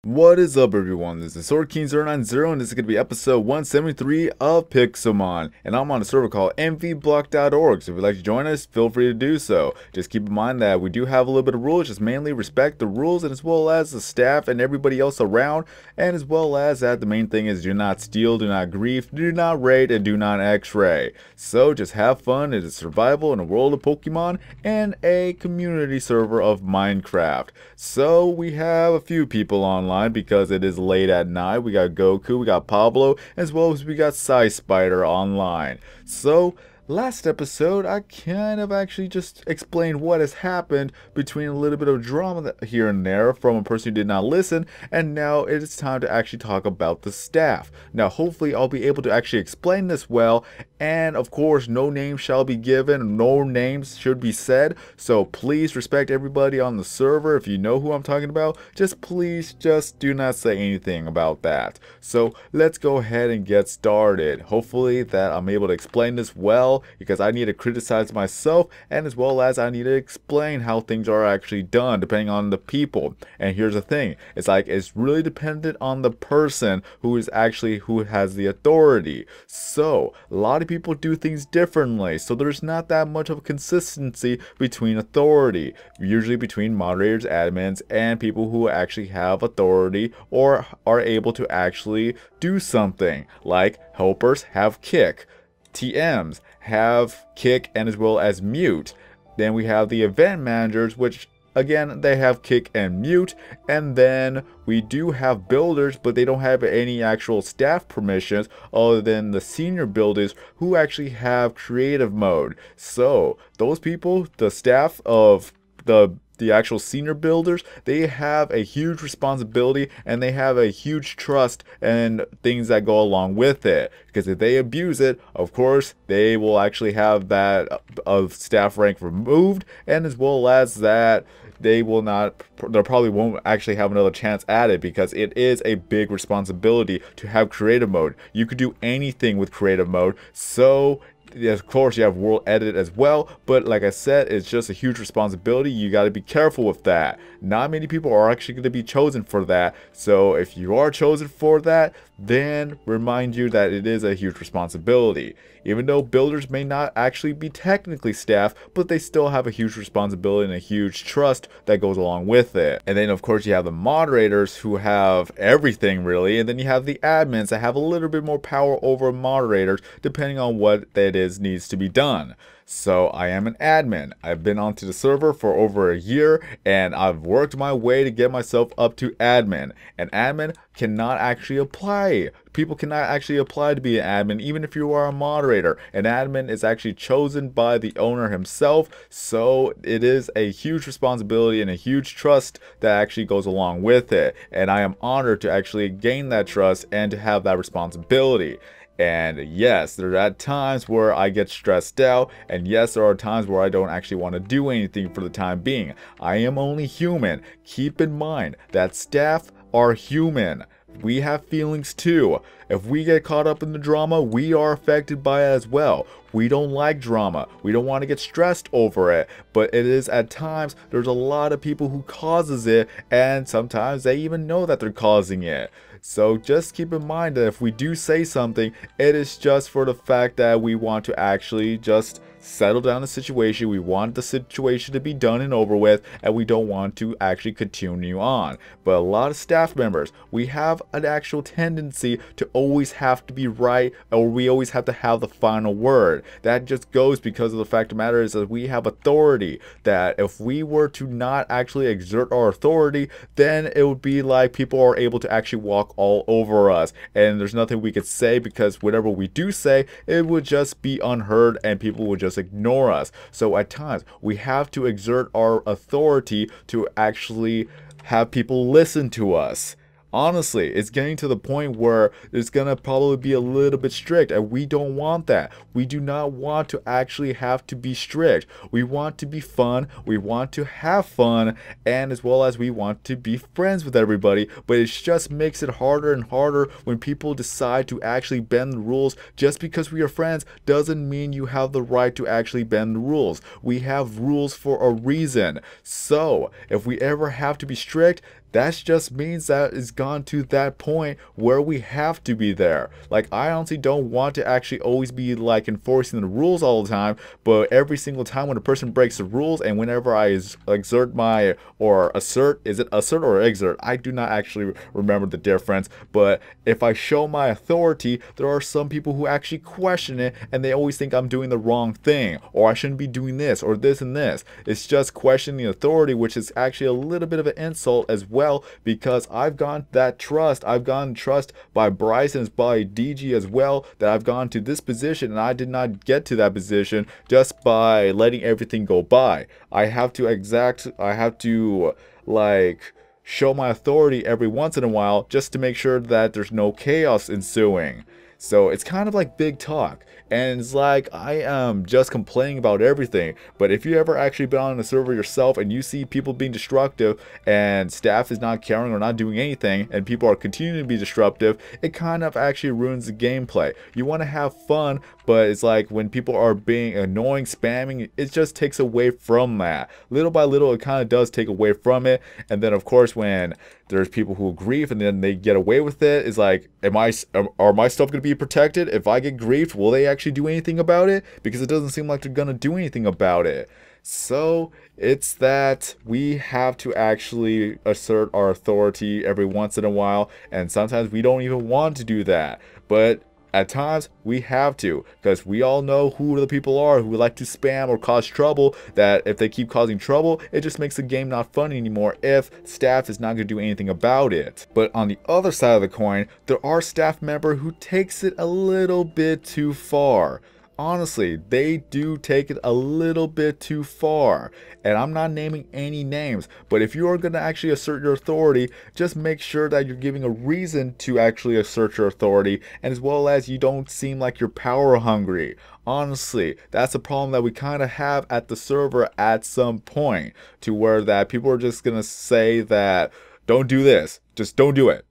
What is up, everyone? This is SwordKing090 and this is going to be episode 173 of Pixelmon, and I'm on a server called Envyblock.org, so if you'd like to join us, feel free to do so. Just keep in mind that we do have a little bit of rules, just mainly respect the rules, and as well as the staff and everybody else around, and as well as that the main thing is do not steal, do not grief, do not raid, and do not x-ray. So just have fun. It is survival in a world of Pokemon and a community server of Minecraft. So we have a few people online because it is late at night. We got Goku, we got Pablo, as well as we got Psy Spider online. So last episode, I kind of actually just explained what has happened between a little bit of drama here and there from a person who did not listen, and now it is time to actually talk about the staff. Now, hopefully, I'll be able to actually explain this well, and of course, no names shall be given, no names should be said, so please respect everybody on the server. If you know who I'm talking about, please do not say anything about that. So let's go ahead and get started. Hopefully that I'm able to explain this well, because I need to criticize myself, and as well as I need to explain how things are actually done depending on the people. And here's the thing, it's really dependent on the person who has the authority. So a lot of people do things differently, so there's not that much of a consistency between authority, usually between moderators, admins, and people who actually have authority or are able to actually do something. Like helpers have kick, TMs have kick and as well as mute. Then we have the event managers, which again, they have kick and mute. And then we do have builders, but they don't have any actual staff permissions other than the senior builders who actually have creative mode. So those people, the staff of the actual senior builders, they have a huge responsibility and they have a huge trust and things that go along with it, because if they abuse it, of course they will actually have that of staff rank removed, and as well as that they probably won't actually have another chance at it, because it is a big responsibility to have creative mode. You could do anything with creative mode, so of course you have world edit as well, but like I said, it's just a huge responsibility. You got to be careful with that. Not many people are actually going to be chosen for that, so if you are chosen for that, then remind you that it is a huge responsibility. Even though builders may not actually be technically staff, but they still have a huge responsibility and a huge trust that goes along with it. And then of course you have the moderators who have everything really, and then you have the admins that have a little bit more power over moderators depending on what that is needs to be done. So I am an admin. I've been onto the server for over a year, and I've worked my way to get myself up to admin. An admin cannot actually apply. People cannot actually apply to be an admin, even if you are a moderator. An admin is actually chosen by the owner himself, so it is a huge responsibility and a huge trust that actually goes along with it. And I am honored to actually gain that trust and to have that responsibility. And yes, there are times where I get stressed out, and yes, there are times where I don't actually want to do anything for the time being. I am only human. Keep in mind that staff are human. We have feelings too. If we get caught up in the drama, we are affected by it as well. We don't like drama. We don't want to get stressed over it, but it is at times there's a lot of people who causes it, and sometimes they even know that they're causing it. So just keep in mind that if we do say something, it is just for the fact that we want to actually just settle down the situation. We want the situation to be done and over with, and we don't want to actually continue on. But a lot of staff members, we have an actual tendency to always have to be right, or we always have to have the final word. That just goes because of the fact of the matter is that we have authority, that if we were to not actually exert our authority, then it would be like people are able to actually walk all over us, and there's nothing we could say, because whatever we do say, it would just be unheard and people would just ignore us. So at times we have to exert our authority to actually have people listen to us. Honestly, it's getting to the point where it's gonna probably be a little bit strict, and we don't want that. We do not want to actually have to be strict. We want to be fun, we want to have fun, and as well as we want to be friends with everybody, but it just makes it harder and harder when people decide to actually bend the rules. Just because we are friends doesn't mean you have the right to actually bend the rules. We have rules for a reason. So if we ever have to be strict, that just means that it's gone to that point where we have to be there. Like, I honestly don't want to actually always be like enforcing the rules all the time, but every single time when a person breaks the rules, and whenever I exert my, or assert, is it assert or exert? I do not actually remember the difference, but if I show my authority, there are some people who actually question it, and they always think I'm doing the wrong thing, or I shouldn't be doing this, or this and this. It's just questioning the authority, which is actually a little bit of an insult as well, because I've gone that trust. I've gotten trust by Bryson's, by DG as well, that I've gone to this position, and I did not get to that position just by letting everything go by. I have to like show my authority every once in a while just to make sure that there's no chaos ensuing. So it's kind of like big talk, and it's like I am just complaining about everything. But if you ever actually been on a server yourself and you see people being destructive and staff is not caring or not doing anything, and people are continuing to be disruptive, it kind of actually ruins the gameplay. You want to have fun, but it's like when people are being annoying, spamming, it just takes away from that. Little by little, it kind of does take away from it. And then of course, when there's people who grief and then they get away with it, it's like, are my stuff going to be protected? If I get griefed, will they actually do anything about it? Because it doesn't seem like they're going to do anything about it. So it's that we have to actually assert our authority every once in a while, and sometimes we don't even want to do that, but at times we have to, because we all know who the people are who like to spam or cause trouble, that if they keep causing trouble, it just makes the game not fun anymore if staff is not going to do anything about it. But on the other side of the coin, there are staff members who takes it a little bit too far. Honestly, they do take it a little bit too far, and I'm not naming any names, but if you are going to actually assert your authority, just make sure that you're giving a reason to actually assert your authority, and as well as you don't seem like you're power hungry. Honestly, that's a problem that we kind of have at the server at some point, to where that people are just going to say that, don't do this, just don't do it.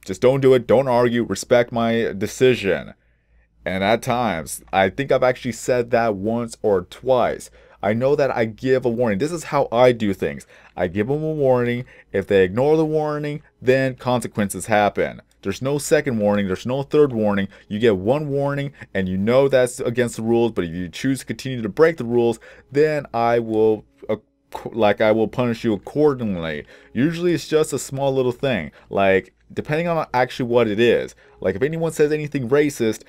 Just don't do it, don't argue, respect my decision. And at times, I think I've actually said that once or twice. I know that I give a warning. This is how I do things. I give them a warning. If they ignore the warning, then consequences happen. There's no second warning. There's no third warning. You get one warning, and you know that's against the rules. But if you choose to continue to break the rules, then I will punish you accordingly. Usually it's just a small little thing. Like, depending on actually what it is. Like, if anyone says anything racist,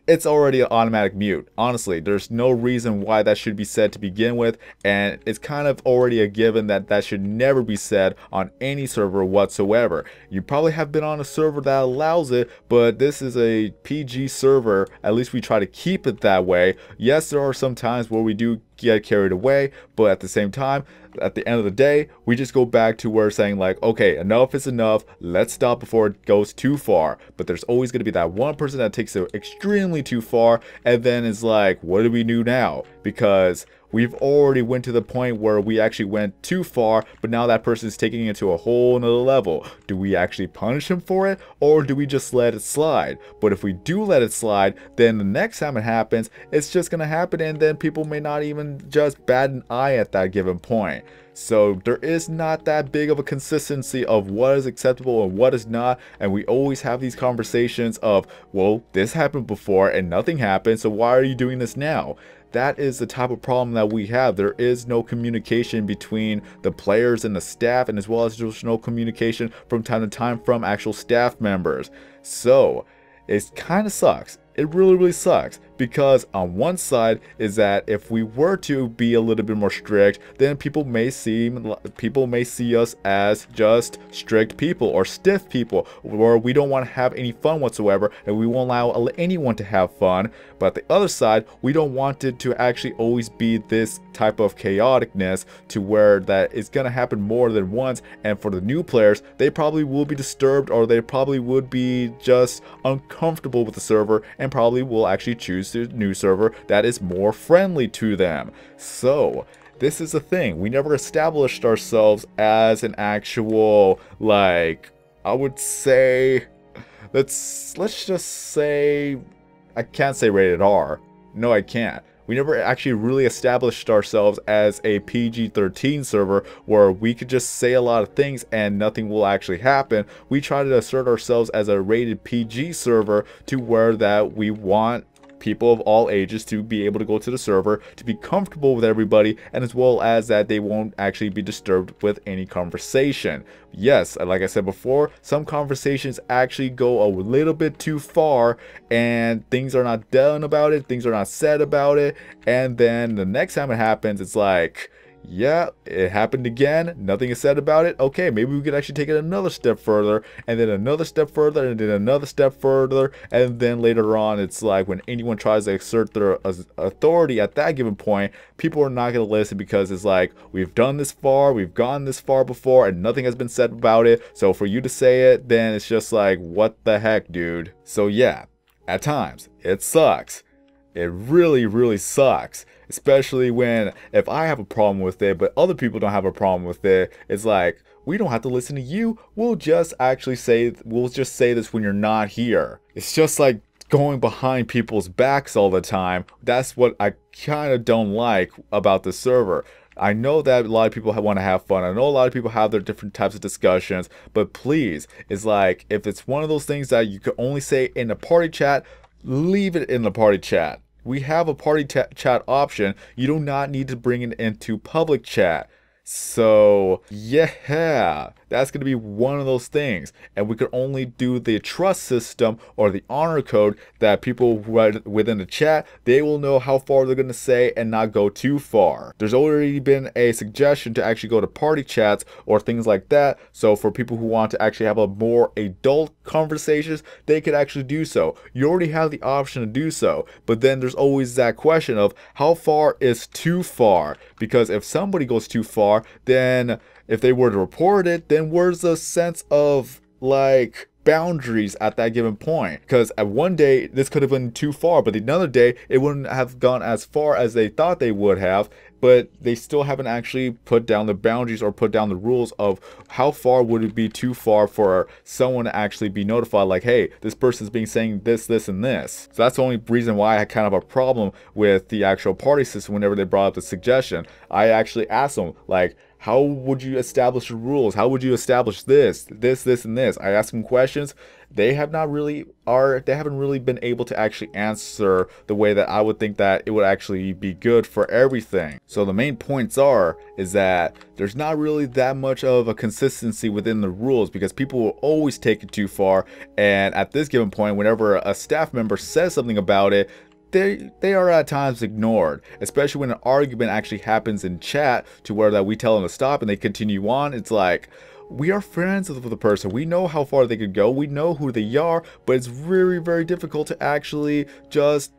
it's already an automatic mute. Honestly, there's no reason why that should be said to begin with, and it's kind of already a given that that should never be said on any server whatsoever. You probably have been on a server that allows it, but this is a PG server. At least we try to keep it that way. Yes, there are some times where we do get carried away, but at the same time, at the end of the day, we just go back to where saying like, okay, enough is enough, let's stop before it goes too far. But there's always going to be that one person that takes it extremely too far, and then is like, what do we do now? Because we've already went to the point where we actually went too far, but now that person is taking it to a whole nother level. Do we actually punish him for it, or do we just let it slide? But if we do let it slide, then the next time it happens, it's just gonna happen, and then people may not even just bat an eye at that given point. So there is not that big of a consistency of what is acceptable and what is not, and we always have these conversations of, well, this happened before and nothing happened, so why are you doing this now? That is the type of problem that we have. There is no communication between the players and the staff, and as well as there's no communication from time to time from actual staff members. So it kind of sucks. It really sucks, because on one side is that if we were to be a little bit more strict, then people may see us as just strict people or stiff people, where we don't want to have any fun whatsoever, and we won't allow anyone to have fun. But the other side, we don't want it to actually always be this type of chaoticness, to where that it's gonna happen more than once, and for the new players, they probably will be disturbed, or they probably would be just uncomfortable with the server, and probably will actually choose the new server that is more friendly to them. So this is the thing, we never established ourselves as an actual, like, I would say, let's just say, I can't say rated R. No, I can't. We never actually really established ourselves as a PG-13 server where we could just say a lot of things and nothing will actually happen. We try to assert ourselves as a rated PG server to where that we want people of all ages to be able to go to the server, to be comfortable with everybody, and as well as that they won't actually be disturbed with any conversation. Yes, like I said before, some conversations actually go a little bit too far and things are not done about it, things are not said about it, and then the next time it happens, it's like, yeah, it happened again, nothing is said about it. Okay, maybe we could actually take it another step further, and then another step further, and then another step further, and then later on, it's like when anyone tries to exert their authority at that given point, people are not going to listen because it's like, we've done this far, we've gone this far before, and nothing has been said about it. So for you to say it, then it's just like, what the heck, dude? So yeah, at times, it sucks. It really, really sucks. Especially when, if I have a problem with it, but other people don't have a problem with it, it's like, we don't have to listen to you. We'll just say this when you're not here. It's just like going behind people's backs all the time. That's what I kind of don't like about the server. I know that a lot of people want to have fun. I know a lot of people have their different types of discussions, but please, it's like, if it's one of those things that you could only say in a party chat, leave it in the party chat. We have a party chat option. You do not need to bring it into public chat. So yeah, that's going to be one of those things, and we could only do the trust system or the honor code that people within the chat, they will know how far they're going to say and not go too far. There's already been a suggestion to actually go to party chats or things like that, so for people who want to actually have a more adult conversations, they could actually do so. You already have the option to do so, but then there's always that question of how far is too far, because if somebody goes too far, then if they were to report it, then where's the sense of like boundaries at that given point? Because at one day this could have been too far, but another day it wouldn't have gone as far as they thought they would have, but they still haven't actually put down the boundaries or put down the rules of how far would it be too far for someone to actually be notified, like, hey, this person's being saying this, this, and this. So that's the only reason why I had kind of a problem with the actual party system whenever they brought up the suggestion. I actually asked them, like, how would you establish the rules? How would you establish this, this, and this? I asked them questions. They haven't really been able to actually answer the way that I would think that it would actually be good for everything. So the main points is that there's not really that much of a consistency within the rules, because people will always take it too far. And at this given point, whenever a staff member says something about it, they are at times ignored, especially when an argument actually happens in chat to where that we tell them to stop and they continue on. It's like, we are friends with the person, we know how far they could go, we know who they are, but it's very, very difficult to actually just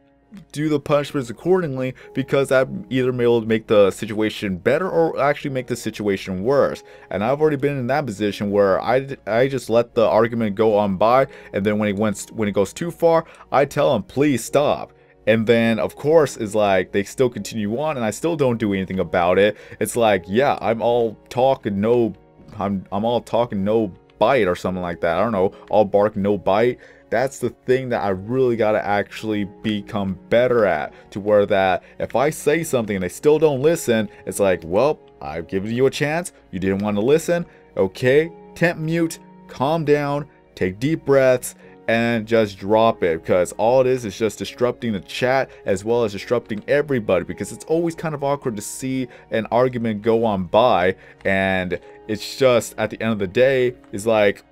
do the punishments accordingly, because that either may make the situation better or actually make the situation worse. And I've already been in that position where I just let the argument go on by, and then when it goes too far, I tell them, please stop. And then of course is like they still continue on and I still don't do anything about it. It's like, yeah, I'm all talk and no bite or something like that. I don't know, all bark no bite. That's the thing that I really got to actually become better at, to where that if I say something and they still don't listen, it's like, well, I've given you a chance, you didn't want to listen, okay, temp mute, calm down, take deep breaths, and just drop it, because all it is just disrupting the chat as well as disrupting everybody, because it's always kind of awkward to see an argument go on by, and it's just at the end of the day is like,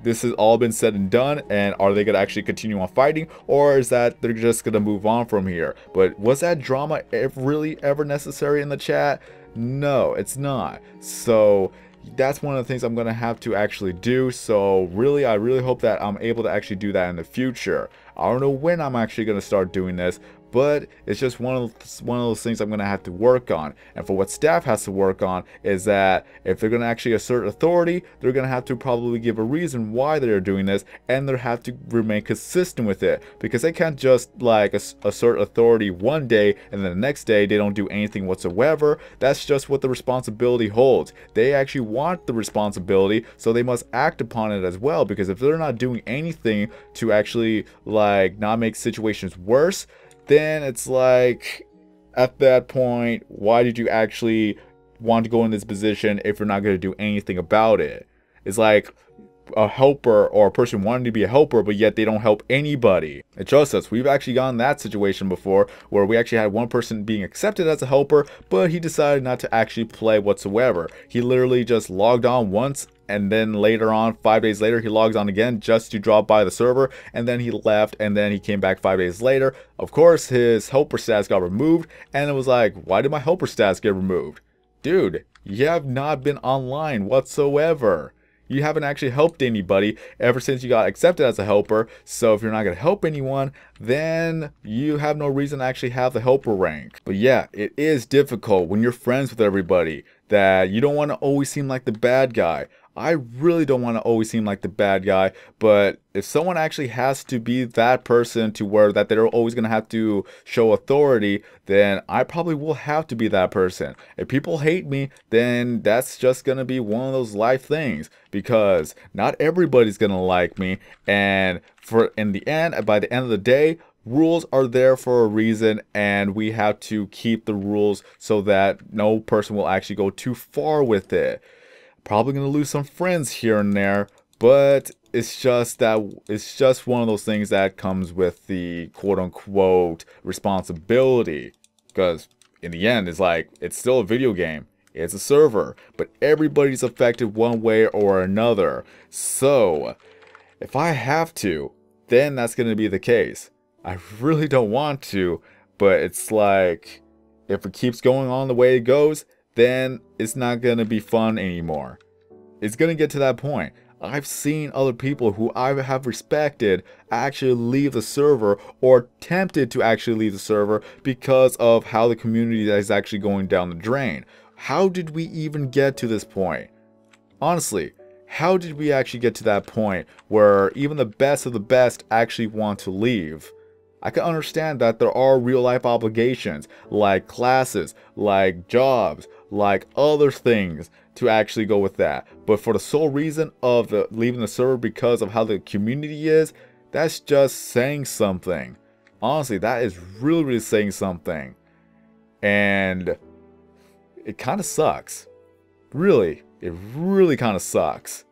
this has all been said and done, and are they going to actually continue on fighting, or is that they're just going to move on from here? But was that drama really ever necessary in the chat? No, it's not. So that's one of the things I'm going to have to actually do. So really, I really hope that I'm able to actually do that in the future. I don't know when I'm actually going to start doing this, but it's just one of those things I'm going to have to work on. And for what staff has to work on is that if they're going to actually assert authority, they're going to have to probably give a reason why they're doing this, and they have to remain consistent with it, because they can't just like assert authority one day and then the next day they don't do anything whatsoever. That's just what the responsibility holds. They actually want the responsibility, so they must act upon it as well, because if they're not doing anything to actually like not make situations worse, then it's like, At that point, why did you actually want to go in this position if you're not going to do anything about it? It's like a helper or a person wanting to be a helper, but yet they don't help anybody. And trust us, we've actually gotten that situation before where we actually had one person being accepted as a helper, but he decided not to actually play whatsoever. He literally just logged on once, and then later on, 5 days later, he logs on again just to drop by the server, and then he left, and then he came back 5 days later. Of course, his helper stats got removed, and it was like, why did my helper stats get removed? Dude, you have not been online whatsoever. You haven't actually helped anybody ever since you got accepted as a helper. So if you're not going to help anyone, then you have no reason to actually have the helper rank. But yeah, it is difficult when you're friends with everybody that you don't want to always seem like the bad guy. I really don't want to always seem like the bad guy, but if someone actually has to be that person to where that they're always going to have to show authority, then I probably will have to be that person. If people hate me, then that's just going to be one of those life things, because not everybody's going to like me, and in the end, by the end of the day, rules are there for a reason, and we have to keep the rules so that no person will actually go too far with it. Probably going to lose some friends here and there, but it's just one of those things that comes with the quote-unquote responsibility, because in the end, it's still a video game. It's a server, but everybody's affected one way or another. So if I have to, then that's going to be the case. I really don't want to, but it's like, if it keeps going on the way it goes, then it's not going to be fun anymore. It's going to get to that point. I've seen other people who I have respected actually leave the server, or tempted to actually leave the server, because of how the community is actually going down the drain. How did we even get to this point? Honestly, how did we actually get to that point where even the best of the best actually want to leave? I can understand that there are real life obligations, like classes, like jobs, like other things to actually go with that. But for the sole reason of leaving the server because of how the community is, that's just saying something. Honestly, that is really saying something. And it kind of sucks. Really, it really kind of sucks.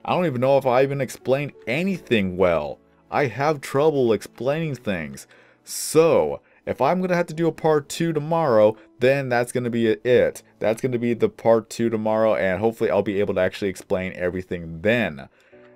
I don't even know if I even explained anything well. I have trouble explaining things. So, if I'm going to have to do a part 2 tomorrow, then that's going to be it. That's going to be the part 2 tomorrow, and hopefully I'll be able to actually explain everything then.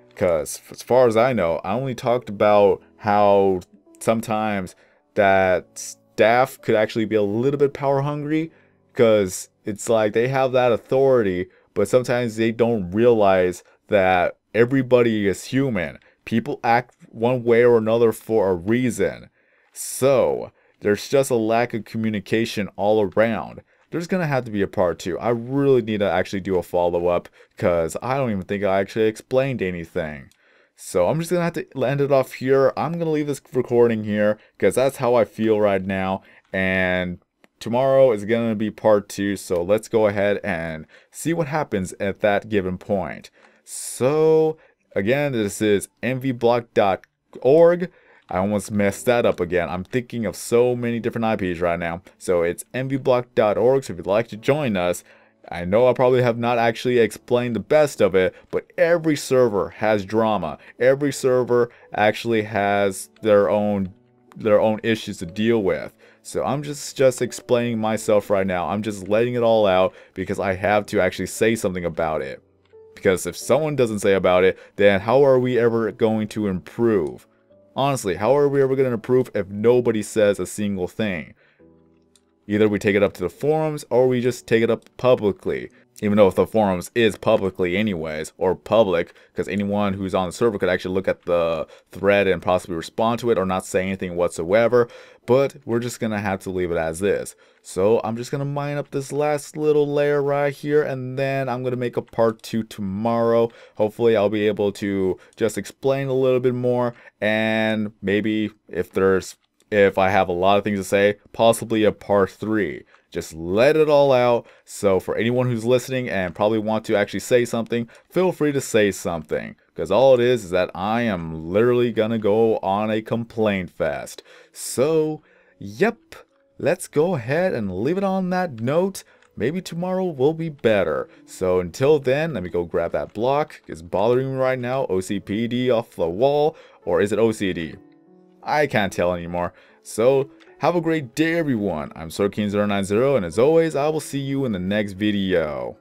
Because as far as I know, I only talked about how sometimes that staff could actually be a little bit power hungry, because it's like they have that authority, but sometimes they don't realize that everybody is human. People act one way or another for a reason. So, there's just a lack of communication all around. There's going to have to be a part 2. I really need to actually do a follow-up, because I don't even think I actually explained anything. So I'm just going to have to end it off here. I'm going to leave this recording here, because that's how I feel right now. And tomorrow is going to be part 2, so let's go ahead and see what happens at that given point. So, again, this is envyblock.org. I almost messed that up again. I'm thinking of so many different IPs right now. So it's envyblock.org. So if you'd like to join us, I know I probably have not actually explained the best of it, but every server has drama. Every server actually has their own issues to deal with. So I'm just explaining myself right now. I'm just letting it all out because I have to actually say something about it. Because if someone doesn't say about it, then how are we ever going to improve? Honestly, how are we ever going to improve if nobody says a single thing? Either we take it up to the forums, or we just take it up publicly. Even though if the forums is publicly anyways, or public, because anyone who's on the server could actually look at the thread and possibly respond to it, or not say anything whatsoever. But we're just going to have to leave it as is. So I'm just going to mine up this last little layer right here, and then I'm going to make a part 2 tomorrow. Hopefully I'll be able to just explain a little bit more, and maybe if I have a lot of things to say, possibly a part 3. Just let it all out. So for anyone who's listening and probably want to actually say something, feel free to say something. Because all it is that I am literally gonna go on a complaint fest. So, yep. let's go ahead and leave it on that note. Maybe tomorrow will be better. So until then, let me go grab that block. It's bothering me right now. OCPD off the wall, or is it OCD? I can't tell anymore. So have a great day, everyone. I'm Sorkin090, and as always, I will see you in the next video.